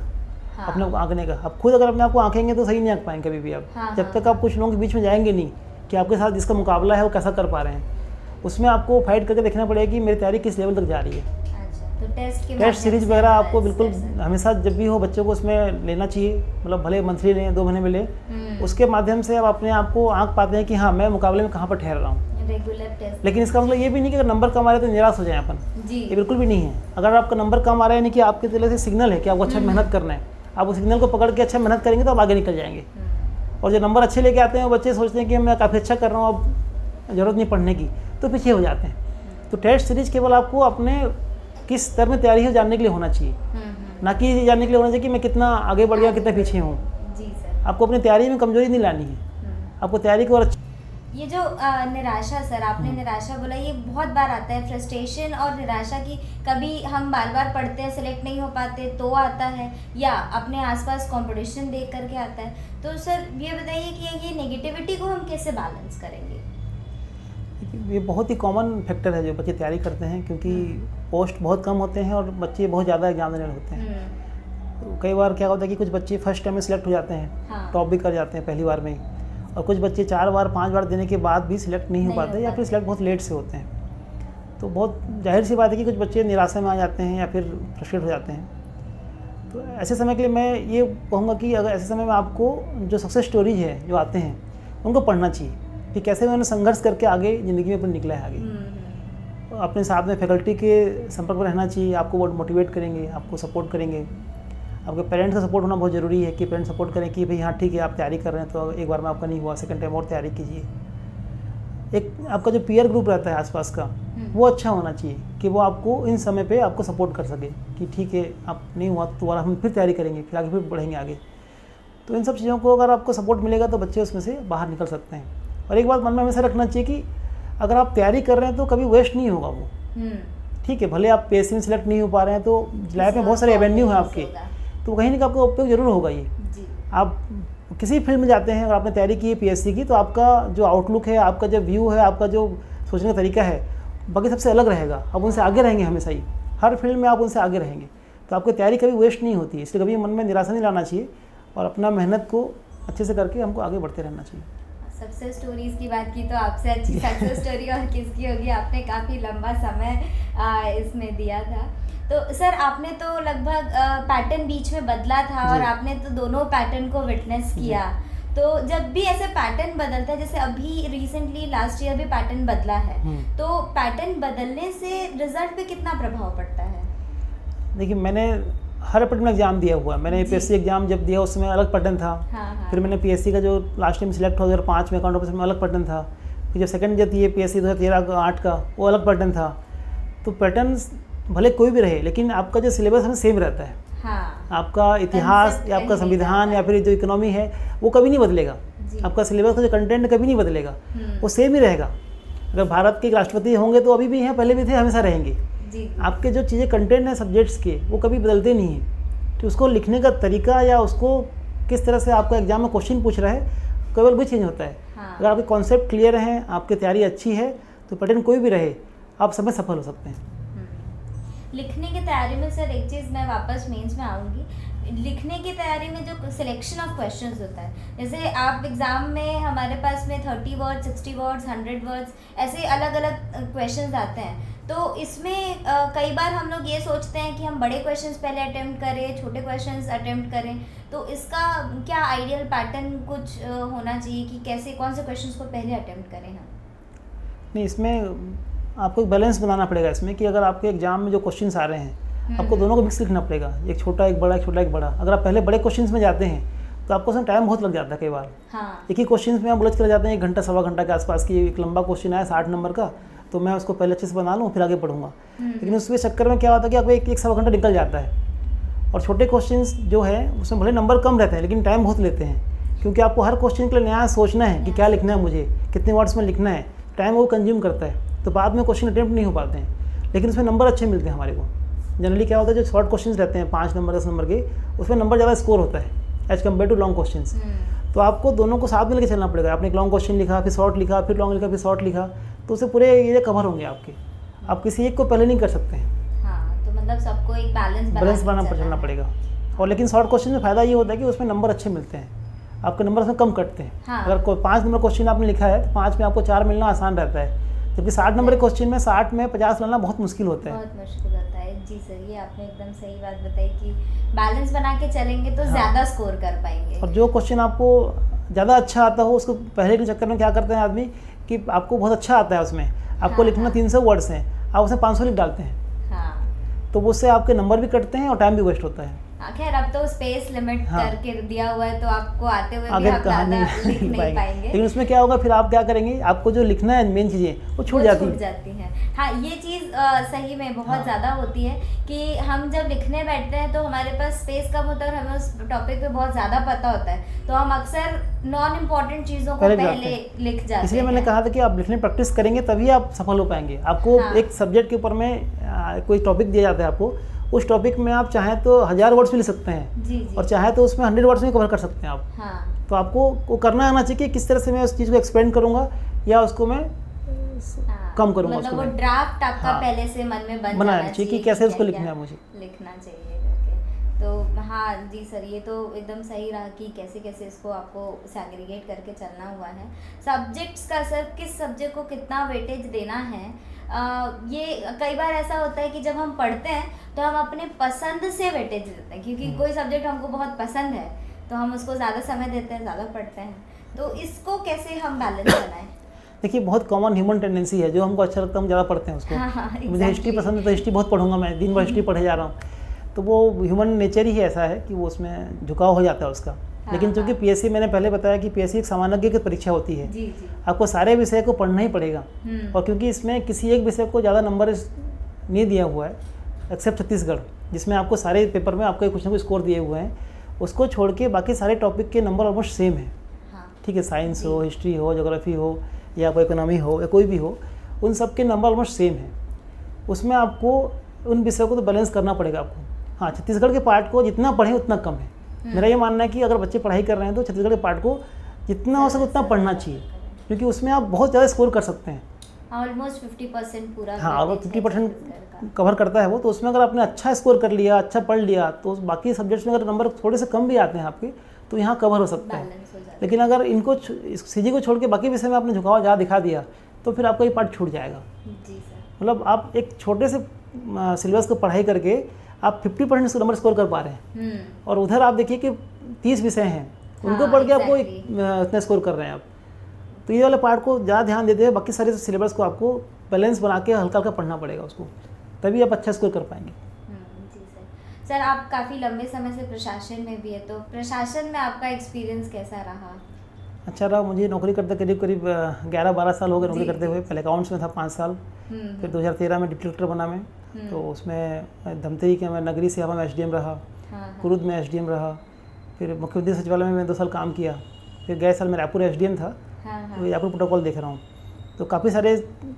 अपने को आंकने का। अब खुद अगर अपने आप को आंकेंगे तो सही नहीं आंक पाएंगे कभी भी आप। जब तक आप कुछ लोगों के बीच में जाएंगे नहीं कि आपके साथ जिसका मुकाबला है वो कैसा कर पा रहे हैं, उसमें आपको फाइट करके देखना पड़ेगा कि मेरी तैयारी किस लेवल तक जा रही है। तो टेस्ट सीरीज वगैरह आपको बिल्कुल हमेशा जब भी हो बच्चों को उसमें लेना चाहिए, मतलब भले मंथली लें 2 महीने में लें, उसके माध्यम से आप अपने आप को आंक पाते हैं कि हाँ मैं मुकाबले में कहाँ पर ठहर रहा हूँ। Regular test. लेकिन इसका मतलब ये भी नहीं कि अगर नंबर कम आ रहे तो निराश हो जाए अपन, ये बिल्कुल भी नहीं है। अगर आपका नंबर कम आ रहा है यानी कि आपके दिल से सिग्नल है कि आपको अच्छा मेहनत करना है, आप उस सिग्नल को पकड़ के अच्छा मेहनत करेंगे तो आप आगे निकल जाएंगे। और जो नंबर अच्छे लेके आते हैं वो बच्चे सोचते हैं कि मैं काफ़ी अच्छा कर रहा हूँ, अब ज़रूरत नहीं पढ़ने की, तो पीछे हो जाते हैं। तो टेस्ट सीरीज केवल आपको अपने किस स्तर में तैयारी है जानने के लिए होना चाहिए, ना कि ये जानने के लिए होना चाहिए कि मैं कितना आगे बढ़ गया कितना पीछे हूँ। जी सर। आपको अपनी तैयारी में कमजोरी नहीं लानी है, आपको तैयारी को और ये जो निराशा सर आपने निराशा बोला, ये बहुत बार आता है, फ्रस्ट्रेशन और निराशा की। कभी हम बार बार पढ़ते हैं, सेलेक्ट नहीं हो पाते तो आता है, या अपने आसपास कंपटीशन देख करके आता है। तो सर ये बताइए कि ये नेगेटिविटी को हम कैसे बैलेंस करेंगे? ये बहुत ही कॉमन फैक्टर है जो बच्चे तैयारी करते हैं, क्योंकि पोस्ट बहुत कम होते हैं और बच्चे बहुत ज़्यादा एग्जाम देने होते हैं। तो कई बार क्या होता है कि कुछ बच्चे फर्स्ट टाइम में सिलेक्ट हो जाते हैं, टॉप भी कर जाते हैं पहली बार में ही, और कुछ बच्चे 4 बार 5 बार देने के बाद भी सिलेक्ट नहीं हो पाते या फिर सिलेक्ट बहुत लेट से होते हैं। तो बहुत जाहिर सी बात है कि कुछ बच्चे निराशा में आ जाते हैं या फिर फ्रस्ट्रेट हो जाते हैं। तो ऐसे समय के लिए मैं ये कहूँगा कि अगर ऐसे समय में आपको जो सक्सेस स्टोरीज है जो आते हैं उनको पढ़ना चाहिए कि कैसे उन्होंने संघर्ष करके आगे ज़िंदगी में अपन निकला है आगे। अपने साथ में फैकल्टी के संपर्क में रहना चाहिए, आपको बहुत मोटिवेट करेंगे, आपको सपोर्ट करेंगे। आपके पेरेंट्स का सपोर्ट होना बहुत ज़रूरी है कि पेरेंट्स सपोर्ट करें कि भाई हाँ ठीक है आप तैयारी कर रहे हैं तो एक बार में आपका नहीं हुआ, सेकंड टाइम और तैयारी कीजिए। एक आपका जो पीयर ग्रुप रहता है आसपास का वो अच्छा होना चाहिए कि वो आपको इन समय पे आपको सपोर्ट कर सके कि ठीक है आप नहीं हुआ तो दोबारा हम फिर तैयारी करेंगे, फिर आगे फिर बढ़ेंगे आगे। तो इन सब चीज़ों को अगर आपको सपोर्ट मिलेगा तो बच्चे उसमें से बाहर निकल सकते हैं। और एक बात मन में हमेशा रखना चाहिए कि अगर आप तैयारी कर रहे हैं तो कभी वेस्ट नहीं होगा वो। ठीक है, भले आप पीएससी में सिलेक्ट नहीं हो पा रहे हैं तो लाइफ में बहुत सारे एवेन्यू हैं आपके, तो कहीं ना कहीं आपको उपयोग जरूर होगा। ये आप किसी फील्ड में जाते हैं और आपने तैयारी की है पीएससी की, तो आपका जो आउटलुक है, आपका जो व्यू है, आपका जो सोचने का तरीका है बाकी सबसे अलग रहेगा। आप उनसे आगे रहेंगे, हमेशा ही हर फील्ड में आप उनसे आगे रहेंगे। तो आपकी तैयारी कभी वेस्ट नहीं होती, इसलिए कभी मन में निराशा नहीं लाना चाहिए और अपना मेहनत को अच्छे से करके हमको आगे बढ़ते रहना चाहिए। सक्सेस स्टोरीज की बात की तो आपसे अच्छी सक्सेस स्टोरी और किसकी होगी, आपने काफ़ी लंबा समय इसमें दिया था। तो सर आपने तो लगभग पैटर्न बीच में बदला था और आपने तो दोनों पैटर्न को विटनेस किया। तो जब भी ऐसे पैटर्न बदलता है, जैसे अभी रिसेंटली लास्ट ईयर भी पैटर्न बदला है, तो पैटर्न बदलने से रिजल्ट पे कितना प्रभाव पड़ता है? देखिए मैंने हर पैटर्न में एग्जाम दिया हुआ है। मैंने पीएससी एग्जाम जब दिया उसमें अलग पैटर्न था। फिर मैंने पीएससी का जो लास्ट टाइम सिलेक्ट हो 2005 में अकाउंट ऑफिसर में अलग पैटर्न था। फिर जब सेकंड जब दिए पीएससी 2013-8 का वो अलग पैटर्न था। तो पैटर्न भले कोई भी रहे लेकिन आपका जो सिलेबस है सेम रहता है। आपका इतिहास या आपका संविधान या फिर जो इकोनॉमी है वो कभी नहीं बदलेगा। आपका सिलेबस का जो कंटेंट कभी नहीं बदलेगा, वो सेम ही रहेगा। अगर भारत के राष्ट्रपति होंगे तो अभी भी हैं, पहले भी थे, हमेशा रहेंगे। आपके जो चीज़ें कंटेंट हैं सब्जेक्ट्स के वो कभी बदलते नहीं हैं। तो उसको लिखने का तरीका या उसको किस तरह से आपका एग्जाम में क्वेश्चन पूछ रहा है केवल भी चेंज होता है। अगर आपके कॉन्सेप्ट क्लियर हैं, आपकी तैयारी अच्छी है तो पैटर्न कोई भी रहे आप सब में सफल हो सकते हैं। लिखने की तैयारी में सर एक चीज़ मैं वापस मेंस में आऊँगी, लिखने की तैयारी में जो सिलेक्शन ऑफ क्वेश्चंस होता है, जैसे आप एग्ज़ाम में हमारे पास में 30 वर्ड्स, 60 वर्ड्स, 100 वर्ड्स ऐसे अलग अलग क्वेश्चंस आते हैं। तो इसमें कई बार हम लोग ये सोचते हैं कि हम बड़े क्वेश्चंस पहले अटेम्प्ट करें, छोटे क्वेश्चंस अटेम्प्ट करें। तो इसका क्या आइडियल पैटर्न कुछ होना चाहिए कि कैसे कौन से क्वेश्चंस को पहले अटेम्प्ट करें हम? नहीं, इसमें आपको एक बैलेंस बनाना पड़ेगा इसमें कि अगर आपके एग्जाम में जो क्वेश्चंस आ रहे हैं आपको दोनों को मिक्स लिखना पड़ेगा, एक छोटा एक बड़ा, एक छोटा एक बड़ा। अगर आप पहले बड़े क्वेश्चंस में जाते हैं तो आपको उसमें टाइम बहुत लग जाता है कई बार। एक ही क्वेश्चंस में आप उलझ कर जाते हैं 1 घंटा सवा घंटा के आसपास की। एक लंबा क्वेश्चन आया 60 नंबर का तो मैं उसको पहले अच्छे से बना लूँ फिर आगे पढ़ूंगा। लेकिन उसके चक्कर में क्या होता है कि आपको एक सवा घंटा निकल जाता है। और छोटे क्वेश्चंस जो है उसमें भले नंबर कम रहते हैं लेकिन टाइम बहुत लेते हैं, क्योंकि आपको हर क्वेश्चन के लिए नया सोचना है कि क्या लिखना है, मुझे कितने वर्ड्स में लिखना है। टाइम वो कंज्यूम करता है तो बाद में क्वेश्चन अटेम्प्ट नहीं हो पाते हैं, लेकिन उसमें नंबर अच्छे मिलते हैं हमारे को। जनरली क्या होता है जो शॉर्ट क्वेश्चंस रहते हैं 5 नंबर 10 नंबर के, उसमें नंबर ज़्यादा स्कोर होता है as compare to long questions. तो आपको दोनों को साथ में लेकर चलना पड़ेगा। आपने एक लॉन्ग क्वेश्चन लिखा, फिर शॉर्ट लिखा, फिर लॉन्ग लिखा, फिर शॉर्ट लिखा, तो उससे पूरे ये कवर होंगे आपके। आप किसी एक को पहले नहीं कर सकते हैं। तो मतलब सबको एक बैलेंस बनाना चलना पड़ेगा। और लेकिन शॉर्ट क्वेश्चन में फ़ायदा ये होता है कि उसमें नंबर अच्छे मिलते हैं, आपके नंबर उसमें कम कटते हैं। अगर कोई 5 नंबर क्वेश्चन आपने लिखा है तो 5 में आपको 4 मिलना आसान रहता है, जबकि 60 नंबर के क्वेश्चन में 60 में 50 लाना बहुत मुश्किल होता है। बहुत मुश्किल होता है, जी सर, ये आपने एकदम सही बात बताई कि बैलेंस बना के चलेंगे तो ज़्यादा स्कोर कर पाएंगे। और जो क्वेश्चन आपको ज़्यादा अच्छा आता हो उसको पहले के चक्कर में क्या करते हैं आदमी कि आपको बहुत अच्छा आता है उसमें, आपको लिखना 300 वर्ड्स हैं, आप उसमें 500 लिख डालते हैं, तो उससे आपके नंबर भी कटते हैं और टाइम भी वेस्ट होता है। खैर अब तो स्पेस लिमिट करके दिया हुआ है तो आपको आते हुए भी आप ज़्यादा लिख नहीं पाएंगे। लेकिन उसमें क्या होगा, फिर आप क्या करेंगे, आपको जो लिखना है मेन चीज़ें वो छूट जाती हैं। हाँ, ये चीज़ सही में बहुत ज़्यादा होती है कि हम जब लिखने बैठते हैं तो हमारे पास स्पेस कम होता है और हमें उस टॉपिक पे बहुत ज़्यादा पता होता है, तो हम अक्सर नॉन इम्पॉर्टेंट चीज़ों को पहले लिख जाते हैं। इसलिए मैंने कहा था कि आप लिखने प्रैक्टिस करेंगे तभी आप सफल हो पाएंगे। आपको एक सब्जेक्ट के ऊपर में कोई टॉपिक दिया जाता है, आपको उस टॉपिक में आप चाहें तो 1000 वर्ड्स भी लिख सकते हैं जी। और चाहे तो उसमें 100 वर्ड्स में कवर कर सकते हैं आप। तो आपको वो करना आना चाहिए कि किस तरह से मैं उस चीज़ को एक्सप्लेन करूँगा या उसको मैं कम करूँगा। मतलब वो ड्राफ्ट आपका पहले से मन में बनाना चाहिए कि कैसे उसको लिखना है, मुझे लिखना चाहिए करके। तो हाँ जी सर, ये तो एकदम सही रहा कि कैसे कैसे इसको आपको सैग्रीगेट करके चलना हुआ है। सब्जेक्ट्स का सर, किस सब्जेक्ट को कितना वेटेज देना है, ये कई बार ऐसा होता है कि जब हम पढ़ते हैं तो हम अपने पसंद से वेटेज देते हैं, क्योंकि कोई सब्जेक्ट हमको बहुत पसंद है तो हम उसको ज़्यादा समय देते हैं, ज़्यादा पढ़ते हैं। तो इसको कैसे हम बैलेंस बनाएं? देखिए, बहुत कॉमन ह्यूमन टेंडेंसी है, जो हमको अच्छा लगता है हम ज़्यादा पढ़ते हैं उसको। exactly. मुझे हिस्ट्री पसंद है तो हिस्ट्री बहुत पढ़ूंगा, मैं दिन भर हिस्ट्री पढ़े जा रहा हूँ, तो वो ह्यूमन नेचर ही ऐसा है कि वो उसमें झुकाव हो जाता है उसका। लेकिन चूंकि पीएससी, मैंने पहले बताया कि पीएससी एक सामान्यज्ञ की परीक्षा होती है, जी। आपको सारे विषय को पढ़ना ही पड़ेगा। और क्योंकि इसमें किसी एक विषय को ज़्यादा नंबर नहीं दिया हुआ है, एक्सेप्ट छत्तीसगढ़, जिसमें आपको सारे पेपर में आपको कुछ ना कुछ स्कोर दिए हुए हैं, उसको छोड़ के बाकी सारे टॉपिक के नंबर ऑलमोस्ट सेम है। ठीक है, साइंस हो, हिस्ट्री हो, ज्योग्राफी हो, या कोई इकोनॉमी हो, या कोई भी हो, उन सब के नंबर ऑलमोस्ट सेम है। उसमें आपको उन विषयों को तो बैलेंस करना पड़ेगा आपको। हाँ, छत्तीसगढ़ के पार्ट को जितना पढ़ें उतना कम है। मेरा ये मानना है कि अगर बच्चे पढ़ाई कर रहे हैं तो छत्तीसगढ़ के पार्ट को जितना हो सके उतना पढ़ना चाहिए, क्योंकि उसमें आप बहुत ज़्यादा स्कोर कर सकते हैं। ऑलमोस्ट 50% पूरा। हाँ, अगर 50% कवर करता है वो, तो उसमें अगर आपने अच्छा स्कोर कर लिया, अच्छा पढ़ लिया, तो बाकी सब्जेक्ट्स में अगर नंबर थोड़े से कम भी आते हैं आपके, तो यहाँ कवर हो सकता है। लेकिन अगर इनको सीजी को छोड़ के बाकी विषय में आपने झुकाव ज़्यादा दिखा दिया तो फिर आपका ये पार्ट छूट जाएगा। मतलब आप एक छोटे से सिलेबस को पढ़ाई करके आप 50% नंबर स्कोर कर पा रहे हैं, और उधर आप देखिए कि 30 विषय हैं, उनको पढ़ के आपको इतना स्कोर कर रहे हैं आप। तो ये वाला पार्ट को ज़्यादा ध्यान देते हैं, बाकी सारे सिलेबस को आपको बैलेंस बना के हल्का हल्का पढ़ना पड़ेगा उसको, तभी आप अच्छा स्कोर कर पाएंगे। जी सर, आप काफ़ी लंबे समय से प्रशासन में भी है, तो प्रशासन में आपका एक्सपीरियंस कैसा रहा? अच्छा रहा। मुझे नौकरी करते करीब 11-12 साल हो गए नौकरी करते हुए। पहले अकाउंट्स में था 5 साल, फिर 2013 में डिप्टी कलेक्टर बना मैं, तो उसमें धमतरी के मैं नगरी सेवा में एसडीएम रहा, कुरुद में एसडीएम रहा, फिर मुख्यमंत्री सचिवालय में मैं 2 साल काम किया, फिर गए साल मैं रायपुर एसडीएम था, तो रायपुर प्रोटोकॉल देख रहा हूँ। तो काफ़ी सारे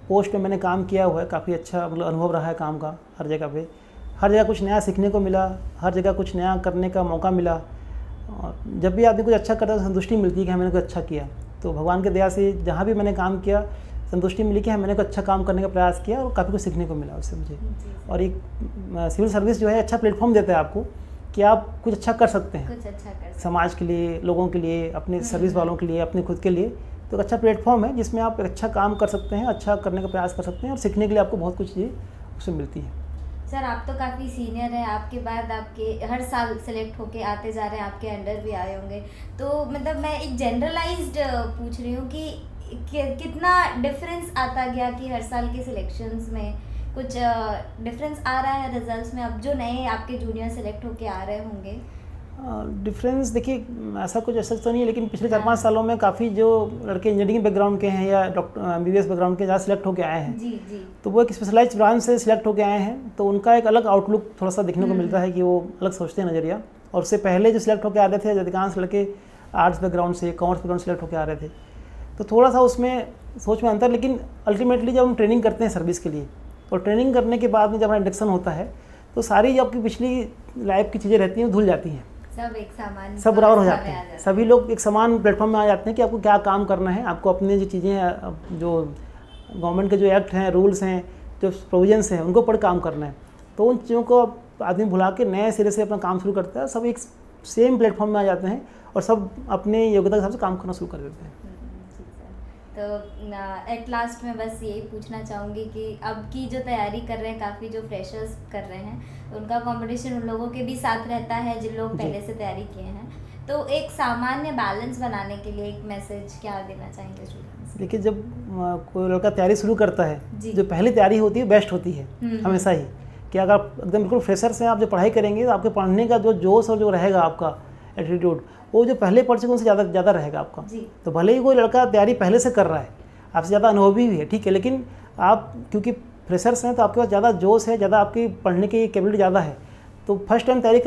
पोस्ट पे मैंने काम किया हुआ है, काफ़ी अच्छा मतलब अनुभव रहा है काम का। हर जगह पे, हर जगह कुछ नया सीखने को मिला, हर जगह कुछ नया करने का मौका मिला, और जब भी आदमी कुछ अच्छा करता है तो संतुष्टि मिलती है कि मैंने कुछ अच्छा किया। तो भगवान के दया से जहाँ भी मैंने काम किया संतुष्टि मिली कि मैंने कुछ अच्छा काम करने का प्रयास किया, और काफ़ी कुछ सीखने को मिला उससे मुझे। और एक सिविल सर्विस जो है अच्छा प्लेटफॉर्म देता है आपको कि आप कुछ अच्छा कर सकते हैं, कुछ अच्छा कर समाज के लिए, लोगों के लिए, अपने सर्विस वालों के लिए, अपने खुद के लिए। तो अच्छा प्लेटफॉर्म है जिसमें आप अच्छा काम कर सकते हैं, अच्छा करने का प्रयास कर सकते हैं, और सीखने के लिए आपको बहुत कुछ चीज़ें उसमें मिलती है। सर, आप तो काफ़ी सीनियर हैं, आपके बाद आपके हर साल सिलेक्ट होके आते जा रहे हैं, आपके अंडर भी आए होंगे, तो मतलब मैं एक जनरलाइज्ड पूछ रही हूँ कि कितना डिफरेंस आता गया कि हर साल के सिलेक्शंस में कुछ डिफरेंस आ रहा है रिजल्ट्स में, अब जो नए आपके जूनियर सिलेक्ट होके आ रहे होंगे? डिफरेंस देखिए ऐसा कुछ ऐसा तो नहीं है, लेकिन पिछले 4-5 सालों में काफ़ी जो लड़के इंजीनियरिंग बैकग्राउंड के हैं या डॉक्टर MBBS बैकग्राउंड के ज़्यादा सिलेक्ट होकर आए हैं, जी, तो वो एक स्पेशलाइज्ड ब्रांच से सिलेक्ट होकर आए हैं, तो उनका एक अलग आउटलुक थोड़ा सा देखने को मिलता है कि वो अलग सोचते हैं नज़रिया। और उससे पहले जो सिलेक्ट होकर आ रहे थे अधिकांश लड़के आर्ट्स बैकग्राउंड से, कॉमर्स बैकग्राउंड सिलेक्ट होकर आ रहे थे, तो थोड़ा सा उसमें सोच में अंतर। लेकिन अल्टीमेटली जब हम ट्रेनिंग करते हैं सर्विस के लिए, और ट्रेनिंग करने के बाद में जब हमारा इंडक्शन होता है, तो सारी जो आपकी पिछली लाइफ की चीज़ें रहती हैं धुल जाती हैं, सब बराबर हो जाते हैं, सभी लोग एक समान प्लेटफॉर्म में आ जाते हैं कि आपको क्या काम करना है, आपको अपने जो चीज़ें हैं, जो गवर्नमेंट के जो एक्ट हैं, रूल्स हैं, जो प्रोविजंस हैं, उनको पढ़ काम करना है। तो उन चीज़ों को आदमी भुला के नए सिरे से अपना काम शुरू करता है, सब एक सेम प्लेटफॉर्म में आ जाते हैं और सब अपने योग्यता के हिसाब से काम करना शुरू कर देते हैं। तो एट लास्ट में बस यही पूछना चाहूँगी कि अब की जो तैयारी कर रहे हैं, काफ़ी जो फ्रेशर्स कर रहे हैं, उनका कंपटीशन उन लोगों के भी साथ रहता है जिन लोग पहले से तैयारी किए हैं। तो एक सामान्य बैलेंस बनाने के लिए एक मैसेज क्या देना चाहेंगे स्टूडेंट्स? देखिए, जब कोई लड़का तैयारी शुरू करता है, जो पहली तैयारी होती है बेस्ट होती है हमेशा ही, कि अगर आप एकदम बिल्कुल फ्रेशर्स हैं, आप जो पढ़ाई करेंगे तो आपके पढ़ने का जो जोश और जो रहेगा आपका एटीट्यूड, वो जो पहले पढ़ चुके उनसे ज़्यादा रहेगा आपका। तो भले ही कोई लड़का तैयारी पहले से कर रहा है, आपसे ज़्यादा अनुभवी भी है, ठीक है, लेकिन आप क्योंकि फ्रेशर्स हैं तो आपके पास ज़्यादा जोश है, ज़्यादा आपकी पढ़ने की कैपेबिलिटी ज़्यादा है, तो फर्स्ट टाइम तैयारी करने